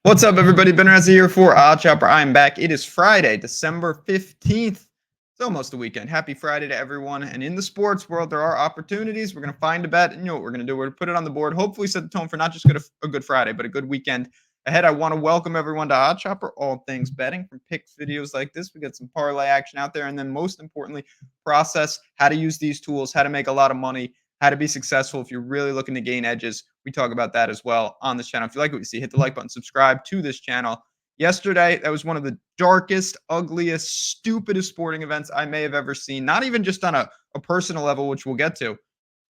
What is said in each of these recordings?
What's up, everybody? Ben Razzie here for Odd Chopper. I'm back. It is Friday, December 15th. It's almost the weekend. Happy Friday to everyone. And in the sports world, there are opportunities. We're going to find a bet, and you know what we're going to do? We're going to put it on the board. Hopefully, set the tone for not just a good Friday, but a good weekend ahead. I want to welcome everyone to Odd Chopper, all things betting. From picks videos like this, we got some parlay action out there. And then, most importantly, process how to use these tools, how to make a lot of money, how to be successful if you're really looking to gain edges. We talk about that as well on this channel. If you like what you see, hit the like button, subscribe to this channel. Yesterday, that was one of the darkest, ugliest, stupidest sporting events I may have ever seen. Not even just on a personal level, which we'll get to.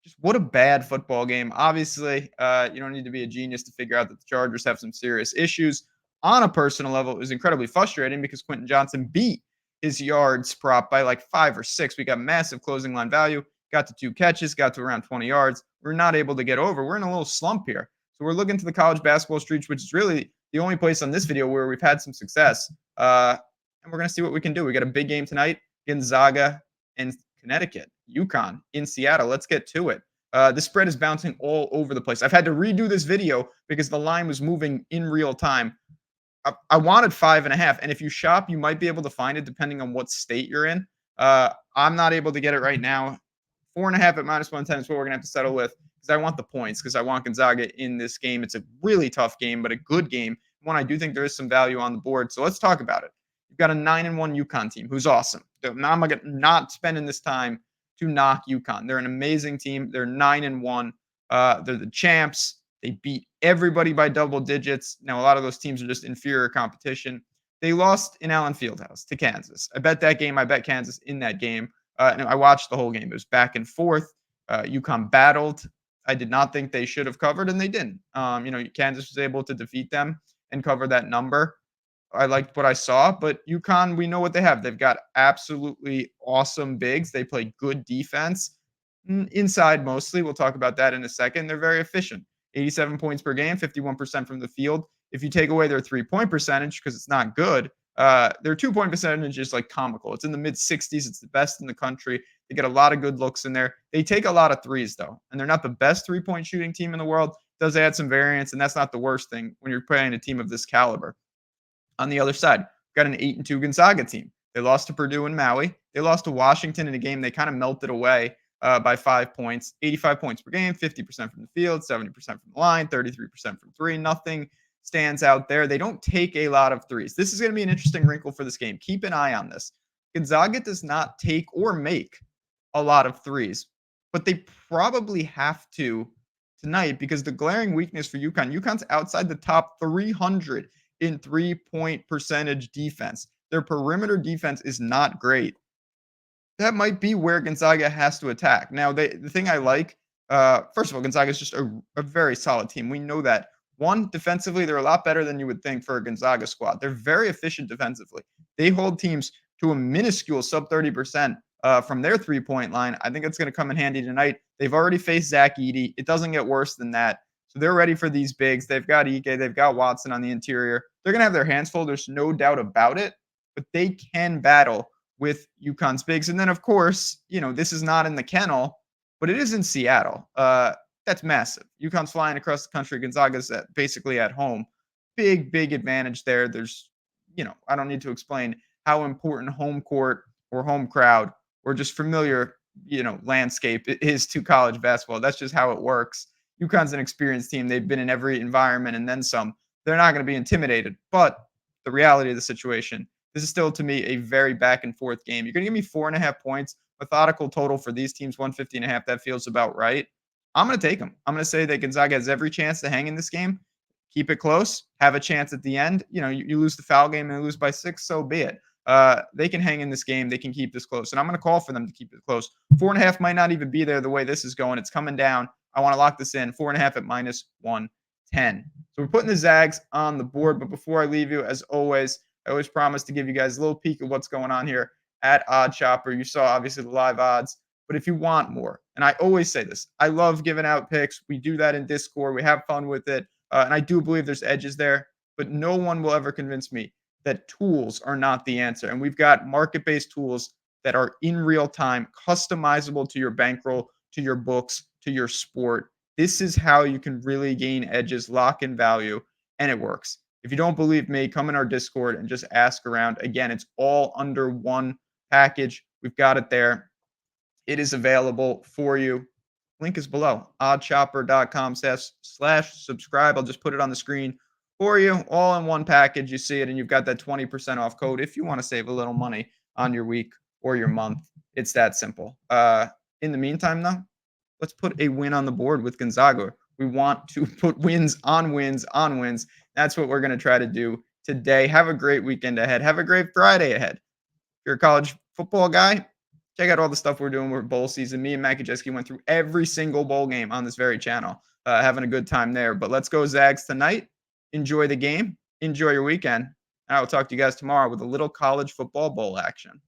Just what a bad football game. Obviously, you don't need to be a genius to figure out that the Chargers have some serious issues. On a personal level, it was incredibly frustrating because Quentin Johnson beat his yards prop by like 5 or 6. We got massive closing line value, got to 2 catches, got to around 20 yards. We're not able to get over. We're in a little slump here. So we're looking to the college basketball streets, which is really the only place on this video where we've had some success. And we're going to see what we can do. We got a big game tonight, Gonzaga and Connecticut, UConn in Seattle. Let's get to it. The spread is bouncing all over the place. I've had to redo this video because the line was moving in real time. I wanted 5.5, and if you shop, you might be able to find it depending on what state you're in. I'm not able to get it right now. 4.5 at -110 is what we're gonna have to settle with because I want the points because I want Gonzaga in this game. It's a really tough game, but a good game. One I do think there is some value on the board. So let's talk about it. You've got a 9-1 UConn team who's awesome. I'm not spending this time to knock UConn. They're an amazing team. They're 9-1. They're the champs. They beat everybody by double digits. Now, a lot of those teams are just inferior competition. They lost in Allen Fieldhouse to Kansas. I bet that game. I bet Kansas in that game. And I watched the whole game. It was back and forth. UConn battled. I did not think they should have covered, and they didn't. Kansas was able to defeat them and cover that number. I liked what I saw, but UConn, we know what they have. They've got absolutely awesome bigs. They play good defense inside mostly. We'll talk about that in a second. They're very efficient. 87 points per game, 51% from the field. If you take away their 3-point percentage, because it's not good, their 2-point percentage is like comical. It's in the mid 60s. It's the best in the country. They get a lot of good looks in there. They take a lot of threes, though, and they're not the best 3-point shooting team in the world. It does add some variance, and that's not the worst thing when you're playing a team of this caliber. On the other side, got an 8-2 Gonzaga team. They lost to Purdue and Maui. They lost to Washington in a game they kind of melted away by 5 points. 85 points per game, 50% from the field, 70% from the line, 33% from three. Nothing stands out there. They don't take a lot of threes. This is going to be an interesting wrinkle for this game. Keep an eye on this. Gonzaga does not take or make a lot of threes, but they probably have to tonight because the glaring weakness for UConn's outside the top 300 in 3-point percentage defense. Their perimeter defense is not great. That might be where Gonzaga has to attack. Now, the thing I like, first of all, Gonzaga is just a very solid team. We know that. One, defensively, they're a lot better than you would think for a Gonzaga squad. They're very efficient defensively. They hold teams to a minuscule sub 30% from their 3-point line. I think it's going to come in handy tonight. They've already faced Zach Edey. It doesn't get worse than that. So they're ready for these bigs. They've got Ike. They've got Watson on the interior. They're going to have their hands full. There's no doubt about it. But they can battle with UConn's bigs. And then, of course, this is not in the kennel, but it is in Seattle. That's massive. UConn's flying across the country. Gonzaga's basically at home. Big, big advantage there. There's, I don't need to explain how important home court or home crowd or just familiar, landscape is to college basketball. That's just how it works. UConn's an experienced team. They've been in every environment and then some. They're not going to be intimidated. But the reality of the situation, this is still, to me, a very back and forth game. You're going to give me 4.5 points. Methodical total for these teams, 150.5. That feels about right. I'm going to take them. I'm going to say that Gonzaga has every chance to hang in this game. Keep it close. Have a chance at the end. You lose the foul game and lose by 6, so be it. They can hang in this game. They can keep this close. And I'm going to call for them to keep it close. 4.5 might not even be there the way this is going. It's coming down. I want to lock this in. 4.5 at -110. So we're putting the Zags on the board. But before I leave you, as always, I always promise to give you guys a little peek of what's going on here at Odd Chopper. You saw, obviously, the live odds. But if you want more, and I always say this, I love giving out picks. We do that in Discord. We have fun with it. And I do believe there's edges there. But no one will ever convince me that tools are not the answer. And we've got market-based tools that are in real time, customizable to your bankroll, to your books, to your sport. This is how you can really gain edges, lock in value, and it works. If you don't believe me, come in our Discord and just ask around. Again, it's all under one package. We've got it there. It is available for you. Link is below. Oddchopper.com/slash subscribe. I'll just put it on the screen for you, all in one package. You see it, and you've got that 20% off code if you want to save a little money on your week or your month. It's that simple. In the meantime, though, let's put a win on the board with Gonzaga. We want to put wins on wins on wins. That's what we're going to try to do today. Have a great weekend ahead. Have a great Friday ahead. If you're a college football guy, check out all the stuff we're doing with bowl season. Me and Matt Kajeski went through every single bowl game on this very channel, having a good time there. But let's go Zags tonight. Enjoy the game. Enjoy your weekend. And I will talk to you guys tomorrow with a little college football bowl action.